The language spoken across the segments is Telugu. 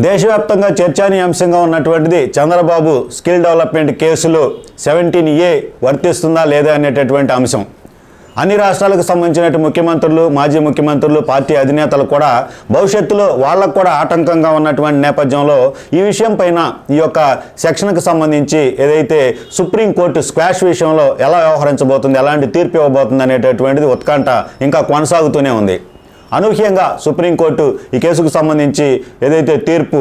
దేశవ్యాప్తంగా చర్చనీయాంశంగా ఉన్నటువంటిది చంద్రబాబు స్కిల్ డెవలప్మెంట్ కేసులో 17A వర్తిస్తుందా లేదా అనేటటువంటి అంశం. అన్ని రాష్ట్రాలకు సంబంధించిన ముఖ్యమంత్రులు, మాజీ ముఖ్యమంత్రులు, పార్టీ అధినేతలు కూడా భవిష్యత్తులో వాళ్ళకు కూడా ఆటంకంగా ఉన్నటువంటి నేపథ్యంలో ఈ విషయం పైన ఈ యొక్క సెక్షన్కి సంబంధించి ఏదైతే సుప్రీంకోర్టు స్క్వాష్ విషయంలో ఎలా వ్యవహరించబోతుంది, ఎలాంటి తీర్పు ఇవ్వబోతుంది అనేటటువంటిది ఉత్కంఠ ఇంకా కొనసాగుతూనే ఉంది. అనూహ్యంగా సుప్రీంకోర్టు ఈ కేసుకు సంబంధించి ఏదైతే తీర్పు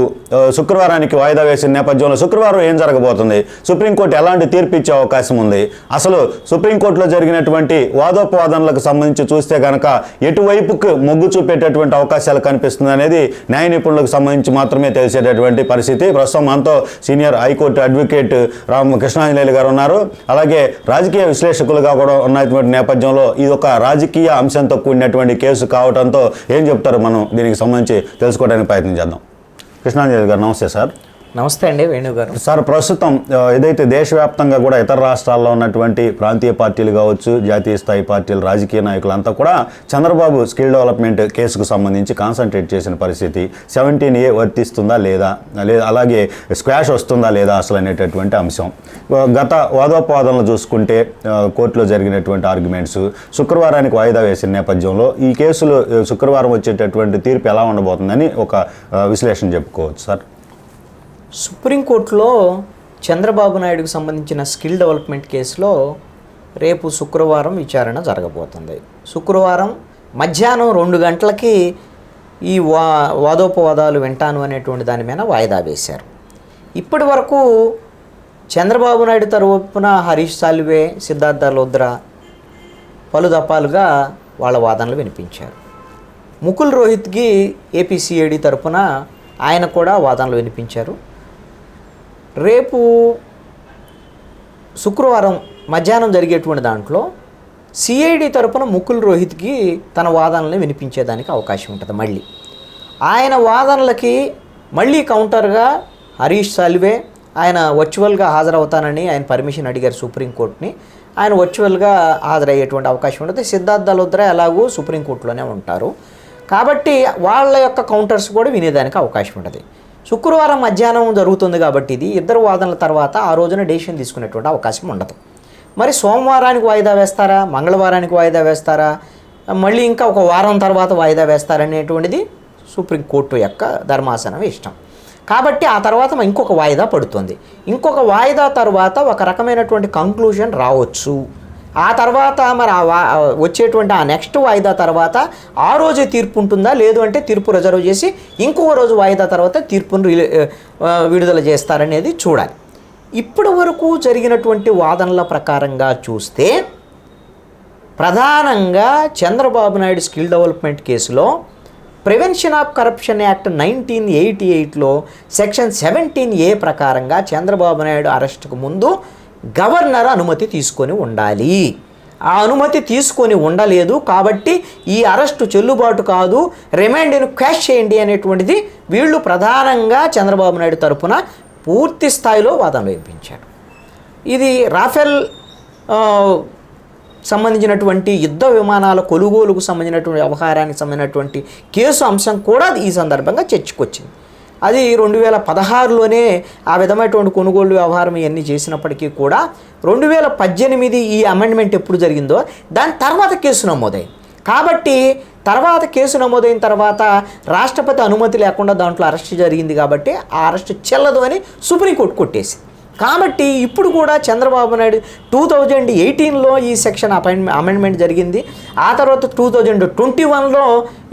శుక్రవారానికి వాయిదా వేసిన నేపథ్యంలో శుక్రవారం ఏం జరగబోతుంది, సుప్రీంకోర్టు ఎలాంటి తీర్పు ఇచ్చే అవకాశం ఉంది, అసలు సుప్రీంకోర్టులో జరిగినటువంటి వాదోపవాదనలకు సంబంధించి చూస్తే కనుక ఎటువైపుకు మొగ్గు చూపేటటువంటి అవకాశాలు కనిపిస్తుంది అనేది న్యాయ నిపుణులకు సంబంధించి మాత్రమే తెలిసేటటువంటి పరిస్థితి. ప్రస్తుతం మనతో సీనియర్ హైకోర్టు అడ్వకేట్ కృష్ణాంజనేయులు గారు ఉన్నారు. అలాగే రాజకీయ విశ్లేషకులుగా కూడా ఉన్నటువంటి నేపథ్యంలో ఇది ఒక రాజకీయ అంశంతో కూడినటువంటి కేసు కావడంతో ఏం చెప్తారు, మనం దీనికి సంబంధించి తెలుసుకోవడానికి ప్రయత్నం చేద్దాం. కృష్ణాంజలి గారు నమస్తే సార్. నమస్తే అండి వేణు గారు. సార్, ప్రస్తుతం ఏదైతే దేశవ్యాప్తంగా కూడా ఇతర రాష్ట్రాల్లో ఉన్నటువంటి ప్రాంతీయ పార్టీలు కావచ్చు, జాతీయ స్థాయి పార్టీలు, రాజకీయ నాయకులంతా కూడా చంద్రబాబు స్కిల్ డెవలప్మెంట్ కేసుకు సంబంధించి కాన్సన్ట్రేట్ చేసిన పరిస్థితి. 17A వర్తిస్తుందా లేదా, అలాగే స్క్వాష్ వస్తుందా లేదా అసలు అనేటటువంటి అంశం. గత వాదోపవాదనలు చూసుకుంటే కోర్టులో జరిగినటువంటి ఆర్గ్యుమెంట్స్ శుక్రవారానికి వాయిదా వేసిన నేపథ్యంలో ఈ కేసులో శుక్రవారం వచ్చేటటువంటి తీర్పు ఎలా ఉండబోతుందని ఒక విశ్లేషణ చెప్పుకోవచ్చు సార్. సుప్రీంకోర్టులో చంద్రబాబు నాయుడుకు సంబంధించిన స్కిల్ డెవలప్మెంట్ కేసులో రేపు శుక్రవారం విచారణ జరగబోతుంది. శుక్రవారం మధ్యాహ్నం 2 గంటలకి ఈ వాదోపవాదాలు వింటాను అనేటువంటి దాని మీద వాయిదా వేశారు. ఇప్పటి వరకు చంద్రబాబు నాయుడు తరపున హరీష్ సాల్వే, సిద్ధార్థ లోద్రా పలు దఫాలుగా వాళ్ళ వాదనలు వినిపించారు. ముకుల్ రోహిత్కి ఏపీసీఐడి తరపున ఆయన కూడా వాదనలు వినిపించారు. రేపు శుక్రవారం మధ్యాహ్నం జరిగేటువంటి దాంట్లో సిఐడి తరపున ముకుల్ రోహిత్కి తన వాదనల్ని వినిపించేదానికి అవకాశం ఉంటుంది. మళ్ళీ ఆయన వాదనలకి మళ్ళీ కౌంటర్గా హరీష్ సాల్వే ఆయన వర్చువల్గా హాజరవుతానని ఆయన పర్మిషన్ అడిగారు సుప్రీంకోర్టుని. ఆయన వర్చువల్గా హాజరయ్యేటువంటి అవకాశం ఉంటుంది. సిద్ధార్థ లోద్రా ఎలాగూ సుప్రీంకోర్టులోనే ఉంటారు కాబట్టి వాళ్ళ యొక్క కౌంటర్స్ కూడా వినేదానికి అవకాశం ఉంటుంది. శుక్రవారం మధ్యాహ్నం జరుగుతుంది కాబట్టి ఇది ఇద్దరు వాదనల తర్వాత ఆ రోజున డెసిషన్ తీసుకునేటువంటి అవకాశం ఉండదు. మరి సోమవారానికి వాయిదా వేస్తారా, మంగళవారానికి వాయిదా వేస్తారా, మళ్ళీ ఇంకా ఒక వారం తర్వాత వాయిదా వేస్తారనేటువంటిది సుప్రీంకోర్టు యొక్క ధర్మాసనం ఇష్టం. కాబట్టి ఆ తర్వాత ఇంకొక వాయిదా పడుతుంది. ఇంకొక వాయిదా తర్వాత ఒక రకమైనటువంటి కంక్లూజన్ రావచ్చు. ఆ తర్వాత మరి వచ్చేటువంటి ఆ నెక్స్ట్ వాయిదా తర్వాత ఆ రోజే తీర్పు ఉంటుందా, లేదు అంటే తీర్పు రిజర్వ్ చేసి ఇంకొక రోజు వాయిదా తర్వాత తీర్పును విడుదల చేస్తారనేది చూడాలి. ఇప్పటి వరకు జరిగినటువంటి వాదనల ప్రకారంగా చూస్తే ప్రధానంగా చంద్రబాబు నాయుడు స్కిల్ డెవలప్మెంట్ కేసులో ప్రివెన్షన్ ఆఫ్ కరప్షన్ యాక్ట్ 1988లో సెక్షన్ 17A ప్రకారంగా చంద్రబాబు నాయుడు అరెస్టుకు ముందు గవర్నర్ అనుమతి తీసుకొని ఉండాలి. ఆ అనుమతి తీసుకొని ఉండలేదు కాబట్టి ఈ అరెస్టు చెల్లుబాటు కాదు, రిమాండ్ను క్వాష్ చేయండి అనేటువంటిది వీళ్ళు ప్రధానంగా చంద్రబాబు నాయుడు తరపున పూర్తి స్థాయిలో వాదనలు వినిపించారు. ఇది రాఫెల్ సంబంధించినటువంటి యుద్ధ విమానాల కొనుగోలుకు సంబంధించినటువంటి వ్యవహారానికి సంబంధించినటువంటి కేసు అంశం కూడా ఈ సందర్భంగా చర్చకొచ్చింది. అది 2016లోనే ఆ విధమైనటువంటి కొనుగోలు వ్యవహారం ఇవన్నీ చేసినప్పటికీ కూడా 2018 ఈ అమెండ్మెంట్ ఎప్పుడు జరిగిందో దాని తర్వాత కేసు నమోదైంది. కాబట్టి తర్వాత కేసు నమోదైన తర్వాత రాష్ట్రపతి అనుమతి లేకుండా దాంట్లో అరెస్ట్ జరిగింది కాబట్టి ఆ అరెస్ట్ చెల్లదు అని సుప్రీంకోర్టు కొట్టేసింది. కాబట్టి ఇప్పుడు కూడా చంద్రబాబు నాయుడు 2018లో ఈ సెక్షన్ అమెండ్మెంట్ జరిగింది. ఆ తర్వాత 2021లో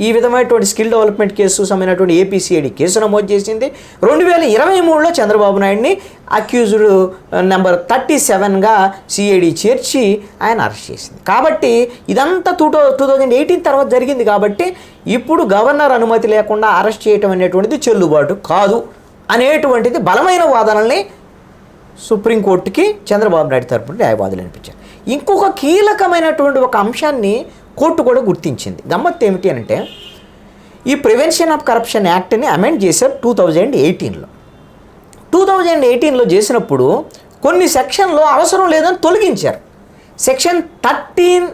ఈ విధమైనటువంటి స్కిల్ డెవలప్మెంట్ కేసు సంబంధించినటువంటి ఏపీసీఐడి కేసు నమోదు చేసింది. 2023లో చంద్రబాబు నాయుడిని అక్యూజ్డ్ నెంబర్ 37గా సిఐడి చేర్చి ఆయన అరెస్ట్ చేసింది. కాబట్టి ఇదంతా 2018 తర్వాత జరిగింది కాబట్టి ఇప్పుడు గవర్నర్ అనుమతి లేకుండా అరెస్ట్ చేయటం అనేటువంటిది చెల్లుబాటు కాదు అనేటువంటిది బలమైన వాదనల్ని సుప్రీంకోర్టుకి చంద్రబాబు నాయుడు తరపున న్యాయవాదులు అనిపించారు. ఇంకొక కీలకమైనటువంటి ఒక అంశాన్ని కోర్టు కూడా గుర్తించింది. గమ్మత్తు ఏమిటి అంటే ఈ ప్రివెన్షన్ ఆఫ్ కరప్షన్ యాక్ట్ని అమెండ్ చేశారు 2018లో. 2018లో చేసినప్పుడు కొన్ని సెక్షన్లో అవసరం లేదని తొలగించారు. Section 13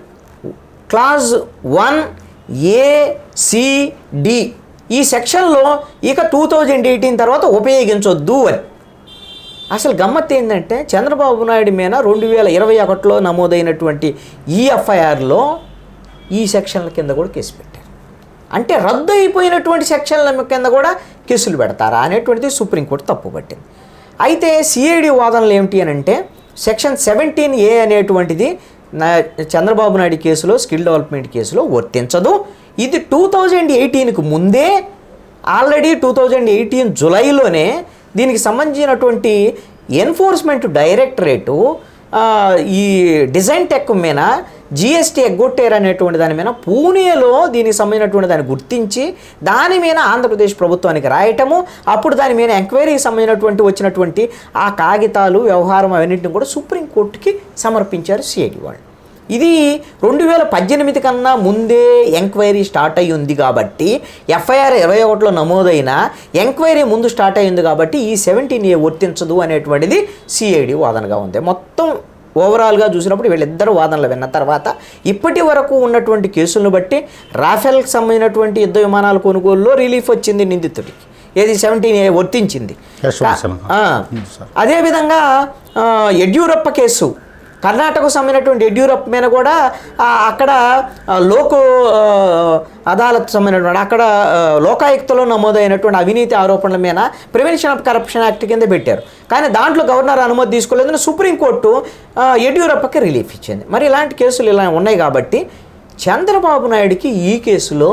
clause 1A, C, D ఈ సెక్షన్లో ఇక 2018 తర్వాత ఉపయోగించొద్దు అని. అసలు గమ్మత్తు ఏంటంటే చంద్రబాబు నాయుడు మీద 2021లో నమోదైనటువంటి ఈ ఎఫ్ఐఆర్లో ఈ సెక్షన్ల కింద కూడా కేసు పెట్టారు. అంటే రద్దు అయిపోయినటువంటి సెక్షన్ల కింద కూడా కేసులు పెడతారా అనేటువంటిది సుప్రీంకోర్టు తప్పుపట్టింది. అయితే సిఐడి వాదనలు ఏమిటి అని అంటే సెక్షన్ 17A అనేటువంటిది చంద్రబాబు నాయుడు కేసులో స్కిల్ డెవలప్మెంట్ కేసులో వర్తించదు. ఇది 2018కు ముందే ఆల్రెడీ 2018 జులైలోనే దీనికి సంబంధించినటువంటి ఎన్ఫోర్స్మెంట్ డైరెక్టరేటు ఈ డిజైన్ టెక్ మీద జిఎస్టీ ఎగ్గొట్టారు అనేటువంటి దాని మీద పూణేలో దీనికి సంబంధించినటువంటి దాన్ని గుర్తించి దాని మీద ఆంధ్రప్రదేశ్ ప్రభుత్వానికి రాయటము, అప్పుడు దాని మీద ఎంక్వైరీకి సంబంధించినటువంటి వచ్చినటువంటి ఆ కాగితాలు వ్యవహారం అవన్నింటిని కూడా సుప్రీంకోర్టుకి సమర్పించారు సిఐడి వాళ్ళు. ఇది 2018 కన్నా ముందే ఎంక్వైరీ స్టార్ట్ అయ్యి ఉంది కాబట్టి ఎఫ్ఐఆర్ 21లో నమోదైన ఎంక్వైరీ ముందు స్టార్ట్ అయ్యింది కాబట్టి ఈ 17A వర్తించదు అనేటువంటిది సిఐడి వాదనగా ఉంది. మొత్తం ఓవరాల్గా చూసినప్పుడు వీళ్ళిద్దరు వాదనలు విన్న తర్వాత ఇప్పటి వరకు ఉన్నటువంటి కేసులను బట్టి రాఫెల్కి సంబంధించినటువంటి యుద్ధ విమానాల కొనుగోలులో రిలీఫ్ వచ్చింది నిందితుడికి, ఏది 17A వర్తించింది. అదేవిధంగా యడ్యూరప్ప కేసు కర్ణాటకకు సంబంధించినటువంటి యడ్యూరప్ప మీద కూడా అక్కడ లోకు అదాలత్ సంబంధించినటువంటి అక్కడ లోకాయుక్తలో నమోదైనటువంటి అవినీతి ఆరోపణల మీద ప్రివెన్షన్ ఆఫ్ కరప్షన్ యాక్ట్ కింద పెట్టారు. కానీ దాంట్లో గవర్నర్ అనుమతి తీసుకోలేదని సుప్రీంకోర్టు యడ్యూరప్పకి రిలీఫ్ ఇచ్చింది. మరి ఇలాంటి కేసులు ఇలా ఉన్నాయి కాబట్టి చంద్రబాబు నాయుడికి ఈ కేసులో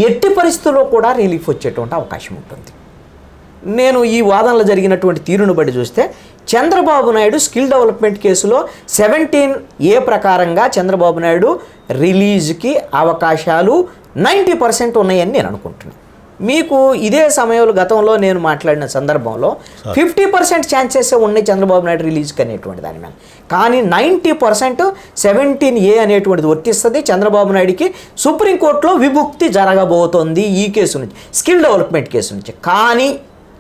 ఎట్టి పరిస్థితుల్లో కూడా రిలీఫ్ వచ్చేటువంటి అవకాశం ఉంటుంది. నేను ఈ వాదనలో జరిగినటువంటి తీరును బట్టి చూస్తే చంద్రబాబు నాయుడు స్కిల్ డెవలప్మెంట్ కేసులో 17A ప్రకారంగా చంద్రబాబు నాయుడు రిలీజ్కి అవకాశాలు 90% ఉన్నాయని నేను అనుకుంటున్నాను. మీకు ఇదే సమయంలో గతంలో నేను మాట్లాడిన సందర్భంలో 50% ఛాన్సెస్ ఉన్నాయి చంద్రబాబు నాయుడు రిలీజ్కి అనేటువంటి దాని మీద. కానీ 90% 17A అనేటువంటిది వర్తిస్తుంది చంద్రబాబు నాయుడికి. సుప్రీంకోర్టులో విముక్తి జరగబోతోంది ఈ కేసు నుంచి, స్కిల్ డెవలప్మెంట్ కేసు నుంచి. కానీ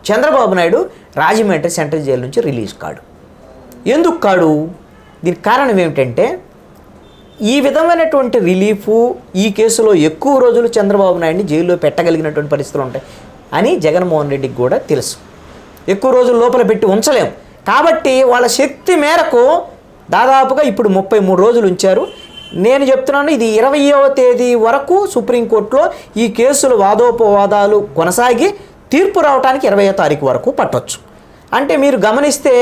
చంద్రబాబు నాయుడు రాజమండ్రి సెంట్రల్ జైలు నుంచి రిలీజ్ కాడు. ఎందుకు కాడు? దీనికి కారణం ఏమిటంటే ఈ విధమైనటువంటి రిలీఫు ఈ కేసులో ఎక్కువ రోజులు చంద్రబాబు నాయుడిని జైల్లో పెట్టగలిగినటువంటి పరిస్థితులు ఉంటాయి అని జగన్మోహన్ రెడ్డికి కూడా తెలుసు. ఎక్కువ రోజులు లోపల పెట్టి ఉంచలేం కాబట్టి వాళ్ళ శక్తి మేరకు దాదాపుగా ఇప్పుడు 33 రోజులు ఉంచారు. నేను చెప్తున్నాను, ఇది 20వ తేదీ వరకు సుప్రీంకోర్టులో ఈ కేసులు వాదోపవాదాలు కొనసాగి తీర్పు రావడానికి 20వ తారీఖు వరకు పట్టొచ్చు. అంటే మీరు గమనిస్తే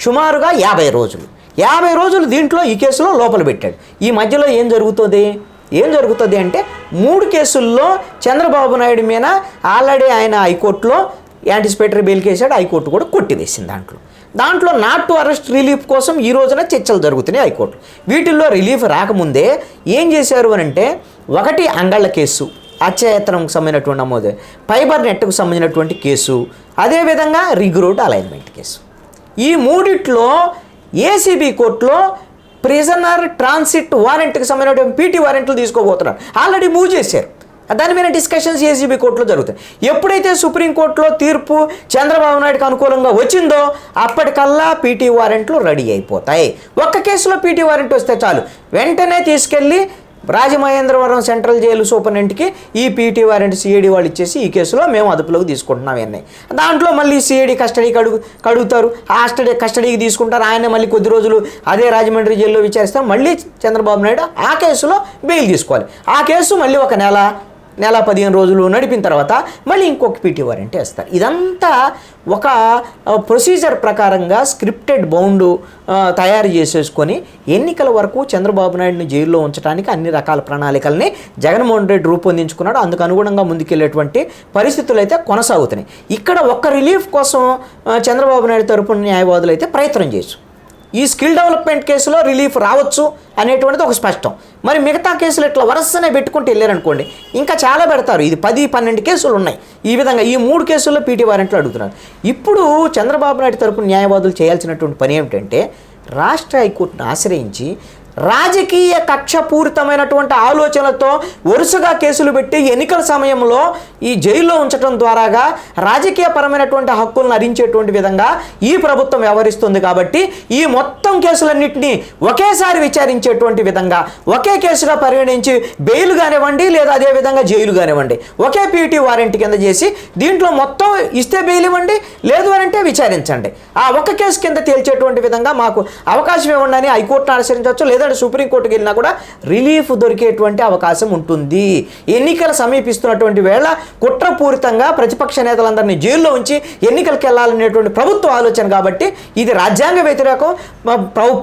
సుమారుగా 50 రోజులు 50 రోజులు దీంట్లో ఈ కేసులో లోపల పెట్టాడు. ఈ మధ్యలో ఏం జరుగుతుంది అంటే 3 కేసుల్లో చంద్రబాబు నాయుడు మీద ఆల్రెడీ ఆయన హైకోర్టులో యాంటిసిపేటరీ బెయిల్ కేసాడు, హైకోర్టు కూడా కొట్టివేసింది. దాంట్లో నాట్ టు అరెస్ట్ రిలీఫ్ కోసం ఈ రోజున చర్చలు జరుగుతున్నాయి హైకోర్టు. వీటిల్లో రిలీఫ్ రాకముందే ఏం చేశారు అని అంటే, ఒకటి అంగళ్ళ కేసు అత్యాయత్నంకు సంబంధించినటువంటి నమోదు, ఫైబర్ నెట్కు సంబంధించినటువంటి కేసు, అదేవిధంగా రిగ్ రోడ్ అలైన్మెంట్ కేసు. ఈ మూడిట్లో ఏసీబీ కోర్టులో ప్రిజనర్ ట్రాన్సిట్ వారెంట్కి సంబంధించిన పీటీ వారెంట్లు తీసుకోబోతున్నారు. ఆల్రెడీ మూవ్ చేశారు. దాని మీద డిస్కషన్స్ ఏసీబీ కోర్టులో జరుగుతాయి. ఎప్పుడైతే సుప్రీంకోర్టులో తీర్పు చంద్రబాబు నాయుడుకి అనుకూలంగా వచ్చిందో అప్పటికల్లా పీటీ వారెంట్లు రెడీ అయిపోతాయి. ఒక్క కేసులో పీటీ వారెంట్ వస్తే చాలు, వెంటనే తీసుకెళ్ళి రాజమహేంద్రవరం సెంట్రల్ జైలు సూపరింటెండెంట్కి ఈ పీటీ వారెంట్ సిఐడి వాళ్ళు ఇచ్చేసి ఈ కేసులో మేము అదుపులోకి తీసుకుంటున్నాం అన్నీ. దాంట్లో మళ్ళీ సిఐడి కస్టడీకి కడుగుతారు, కస్టడీకి తీసుకుంటారు. ఆయన మళ్ళీ కొద్ది రోజులు అదే రాజమండ్రి జైల్లో విచారిస్తాం. మళ్ళీ చంద్రబాబు నాయుడు ఆ కేసులో బెయిల్ తీసుకోవాలి. ఆ కేసు మళ్ళీ ఒక నెల 15 రోజులు నడిపిన తర్వాత మళ్ళీ ఇంకొక పీటీ వారెంట్ వేస్తారు. ఇదంతా ఒక ప్రొసీజర్ ప్రకారంగా స్క్రిప్టెడ్ బౌండ్ తయారు చేసేసుకొని ఎన్నికల వరకు చంద్రబాబు నాయుడిని జైల్లో ఉంచడానికి అన్ని రకాల ప్రణాళికల్ని జగన్మోహన్ రెడ్డి రూపొందించుకున్నాడు. అందుకు అనుగుణంగా ముందుకెళ్ళేటువంటి పరిస్థితులు అయితే కొనసాగుతున్నాయి. ఇక్కడ ఒక్క రిలీఫ్ కోసం చంద్రబాబు నాయుడు తరపున న్యాయవాదులు అయితే ప్రయత్నం చేయొచ్చు. ఈ స్కిల్ డెవలప్మెంట్ కేసులో రిలీఫ్ రావచ్చు అనేటువంటిది ఒక స్పష్టం. మరి మిగతా కేసులు ఇట్లా వరుసనే పెట్టుకుంటూ వెళ్ళారనుకోండి, ఇంకా చాలా పెడతారు. ఇది 10-12 కేసులు ఉన్నాయి. ఈ విధంగా ఈ 3 కేసుల్లో పీటీ వారెంట్లు అడుగుతున్నారు. ఇప్పుడు చంద్రబాబు నాయుడు తరపున న్యాయవాదులు చేయాల్సినటువంటి పని ఏమిటంటే, రాష్ట్ర హైకోర్టును ఆశ్రయించి రాజకీయ కక్షపూరితమైనటువంటి ఆలోచనలతో వరుసగా కేసులు పెట్టి ఎన్నికల సమయంలో ఈ జైల్లో ఉంచడం ద్వారాగా రాజకీయపరమైనటువంటి హక్కులను హరించేటువంటి విధంగా ఈ ప్రభుత్వం వ్యవహరిస్తుంది. కాబట్టి ఈ మొత్తం కేసులన్నింటినీ ఒకేసారి విచారించేటువంటి విధంగా ఒకే కేసుగా పరిగణించి బెయిల్ కానివ్వండి లేదా అదేవిధంగా జైలు కానివ్వండి ఒకే పీటీ వారెంట్ కింద చేసి దీంట్లో మొత్తం ఇస్తే బెయిల్ ఇవ్వండి, లేదు అని అంటే విచారించండి, ఆ ఒక్క కేసు కింద తేల్చేటువంటి విధంగా మాకు అవకాశం ఇవ్వండి అని హైకోర్టును ఆశ్రయించవచ్చు, లేదంటే సుప్రీంకోర్టుకి వెళ్ళినా కూడా రిలీఫ్ దొరికేటువంటి అవకాశం ఉంటుంది. ఎన్నికలు సమీపిస్తున్నటువంటి వేళ కుట్రపూరితంగా ప్రతిపక్ష నేతలందరినీ జైల్లో ఉంచి ఎన్నికలకు వెళ్ళాలనేటువంటి ప్రభుత్వ ఆలోచన కాబట్టి ఇది రాజ్యాంగ వ్యతిరేకం,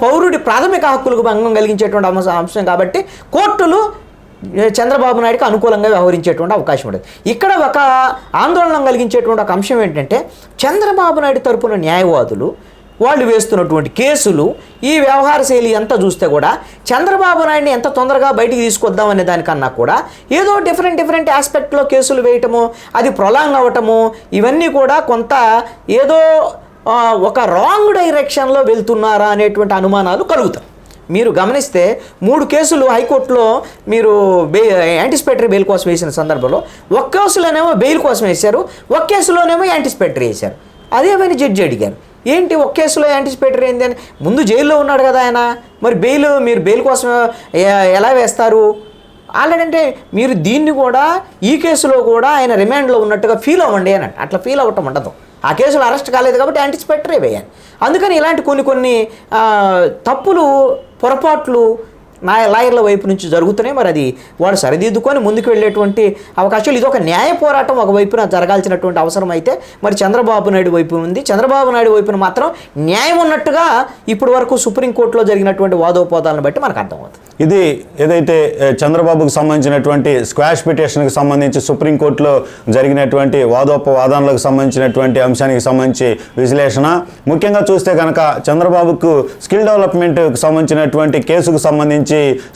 పౌరుడి ప్రాథమిక హక్కులకు భంగం కలిగించేటువంటి అంశం కాబట్టి కోర్టులు చంద్రబాబు నాయుడుకి అనుకూలంగా వ్యవహరించేటువంటి అవకాశం ఉండదు. ఇక్కడ ఒక ఆందోళన కలిగించేటువంటి ఒక అంశం ఏంటంటే చంద్రబాబు నాయుడు తరపున న్యాయవాదులు వాళ్ళు వేస్తున్నటువంటి కేసులు ఈ వ్యవహార శైలి అంతా చూస్తే కూడా చంద్రబాబు నాయుడిని ఎంత తొందరగా బయటికి తీసుకొద్దాం అనే దానికన్నా కూడా ఏదో డిఫరెంట్ ఆస్పెక్ట్లో కేసులు వేయటము, అది ప్రొలాంగ్ అవ్వటము, ఇవన్నీ కూడా కొంత ఏదో ఒక రాంగ్ డైరెక్షన్లో వెళ్తున్నారా అనేటువంటి అనుమానాలు కలుగుతాయి. మీరు గమనిస్తే 3 కేసులు హైకోర్టులో మీరు యాంటిసిపేటరీ బెయిల్ కోసం వేసిన సందర్భంలో ఒక కేసులోనేమో బెయిల్ కోసం వేశారు, ఒక కేసులోనేమో యాంటిసిపేటరీ వేశారు. అదేమని జడ్జి అడిగారు, ఏంటి ఒక కేసులో యాంటిసిపేటరీ ఏంటి అని, ముందు జైల్లో ఉన్నాడు కదా ఆయన, మరి మీరు బెయిల్ కోసం ఎలా వేస్తారు ఆల్రెడీ అంటే మీరు దీన్ని కూడా ఈ కేసులో కూడా ఆయన రిమాండ్లో ఉన్నట్టుగా ఫీల్ అవ్వండి అని, అట్లా ఫీల్ అవ్వటం ఉండదు. ఆ కేసులో అరెస్ట్ కాలేదు కాబట్టి యాంటిసిపేటరీ వేయాలి. అందుకని ఇలాంటి కొన్ని తప్పులు పొరపాట్లు లాయర్ల వైపు నుంచి జరుగుతున్నాయి. మరి అది వాడు సరిదిద్దుకొని ముందుకు వెళ్ళేటువంటి అవకాశాలు, ఇది ఒక న్యాయ పోరాటం ఒకవైపున జరగాల్సినటువంటి అవసరం అయితే మరి చంద్రబాబు నాయుడు వైపు ఉంది. చంద్రబాబు నాయుడు వైపున మాత్రం న్యాయం ఉన్నట్టుగా ఇప్పటి వరకు సుప్రీంకోర్టులో జరిగినటువంటి వాదోపవాదాలను బట్టి మనకు అర్థమవుతుంది. ఇది ఏదైతే చంద్రబాబుకు సంబంధించినటువంటి స్క్వాష్ పిటిషన్కి సంబంధించి సుప్రీంకోర్టులో జరిగినటువంటి వాదోపవాదనలకు సంబంధించినటువంటి అంశానికి సంబంధించి విశ్లేషణ, ముఖ్యంగా చూస్తే కనుక చంద్రబాబుకు స్కిల్ డెవలప్మెంట్కి సంబంధించినటువంటి కేసుకు సంబంధించి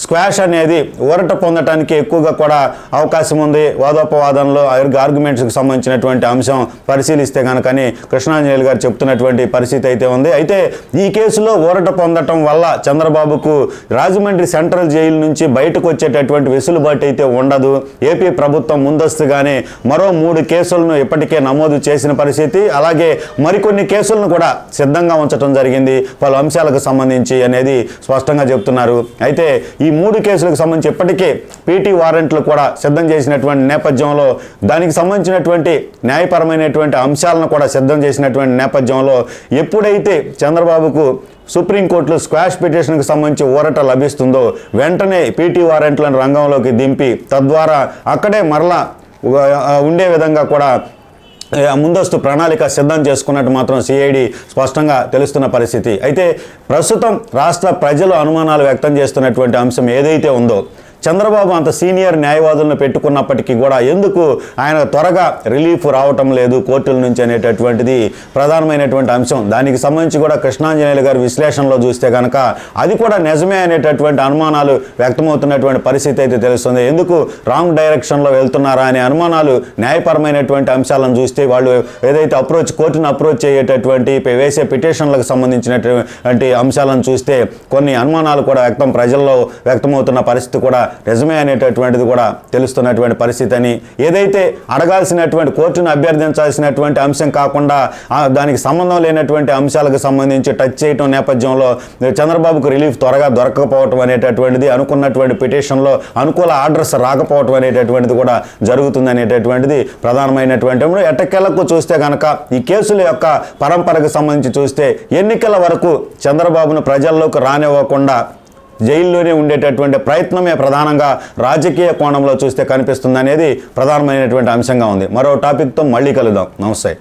స్క్వాష్ అనేది ఊరట పొందటానికి ఎక్కువగా కూడా అవకాశం ఉంది. వాదోపవాదనలో ఆర్గ్యుమెంట్స్కి సంబంధించినటువంటి అంశం పరిశీలిస్తే కనుకని కృష్ణాంజనేయులు గారు చెప్తున్నటువంటి పరిస్థితి అయితే ఉంది. అయితే ఈ కేసులో ఊరట పొందటం వల్ల చంద్రబాబుకు రాజమండ్రి సెంట్రల్ జైలు నుంచి బయటకు వచ్చేటటువంటి వెసులుబాటు అయితే ఉండదు. ఏపీ ప్రభుత్వం ముందస్తుగానే మరో 3 కేసులను ఇప్పటికే నమోదు చేసిన పరిస్థితి, అలాగే మరికొన్ని కేసులను కూడా సిద్ధంగా ఉంచడం జరిగింది పలు అంశాలకు సంబంధించి అనేది స్పష్టంగా చెప్తున్నారు. అయితే ఈ 3 కేసులకు సంబంధించి ఇప్పటికే పీటీ వారెంట్లు కూడా సిద్ధం చేసినటువంటి నేపథ్యంలో దానికి సంబంధించినటువంటి న్యాయపరమైనటువంటి అంశాలను కూడా సిద్ధం చేసినటువంటి నేపథ్యంలో ఎప్పుడైతే చంద్రబాబుకు సుప్రీంకోర్టులో స్క్వాష్ పిటిషన్కి సంబంధించి ఊరట లభిస్తుందో వెంటనే పీటీ వారెంట్లను రంగంలోకి దింపి తద్వారా అక్కడే మరలా ఉండే విధంగా కూడా ముందస్తు ప్రణాళిక సిద్ధం చేసుకున్నట్టు మాత్రం సిఐడి స్పష్టంగా తెలుస్తున్న పరిస్థితి. అయితే ప్రస్తుతం రాష్ట్ర ప్రజలు అనుమానాలు వ్యక్తం చేస్తున్నటువంటి అంశం ఏదైతే ఉందో, చంద్రబాబు అంత సీనియర్ న్యాయవాదులను పెట్టుకున్నప్పటికీ కూడా ఎందుకు ఆయన త్వరగా రిలీఫ్ రావటం లేదు కోర్టుల నుంచి అనేటటువంటిది ప్రధానమైనటువంటి అంశం. దానికి సంబంధించి కూడా కృష్ణాంజనేయులు గారి విశ్లేషణలో చూస్తే కనుక అది కూడా నిజమే అనేటటువంటి అనుమానాలు వ్యక్తమవుతున్నటువంటి పరిస్థితి అయితే తెలుస్తుంది. ఎందుకు రాంగ్ డైరెక్షన్లో వెళ్తున్నారా అనే అనుమానాలు న్యాయపరమైనటువంటి అంశాలను చూస్తే వాళ్ళు ఏదైతే కోర్టును అప్రోచ్ అయ్యేటటువంటి వేసే పిటిషన్లకు సంబంధించినటువంటి అంశాలను చూస్తే కొన్ని అనుమానాలు కూడా ప్రజల్లో వ్యక్తమవుతున్న పరిస్థితి కూడా నిజమే అనేటటువంటిది కూడా తెలుస్తున్నటువంటి పరిస్థితి అని, ఏదైతే అడగాల్సినటువంటి కోర్టును అభ్యర్థించాల్సినటువంటి అంశం కాకుండా దానికి సంబంధం లేనటువంటి అంశాలకు సంబంధించి టచ్ చేయటం నేపథ్యంలో చంద్రబాబుకు రిలీఫ్ త్వరగా దొరకకపోవటం అనేటటువంటిది, అనుకున్నటువంటి పిటిషన్లో అనుకూల ఆర్డర్స్ రాకపోవటం అనేటటువంటిది కూడా జరుగుతుంది అనేటటువంటిది ప్రధానమైనటువంటి. ఎట్టకేలకు చూస్తే కనుక ఈ కేసుల యొక్క పరంపరకు సంబంధించి చూస్తే ఎన్నికల వరకు చంద్రబాబును ప్రజల్లోకి రానివ్వకుండా జైల్లోనే ఉండేటటువంటి ప్రయత్నమే ప్రధానంగా రాజకీయ కోణంలో చూస్తే కనిపిస్తుంది అనేది ప్రధానమైనటువంటి అంశంగా ఉంది. మరో టాపిక్తో మళ్ళీ కలుద్దాం. నమస్తే.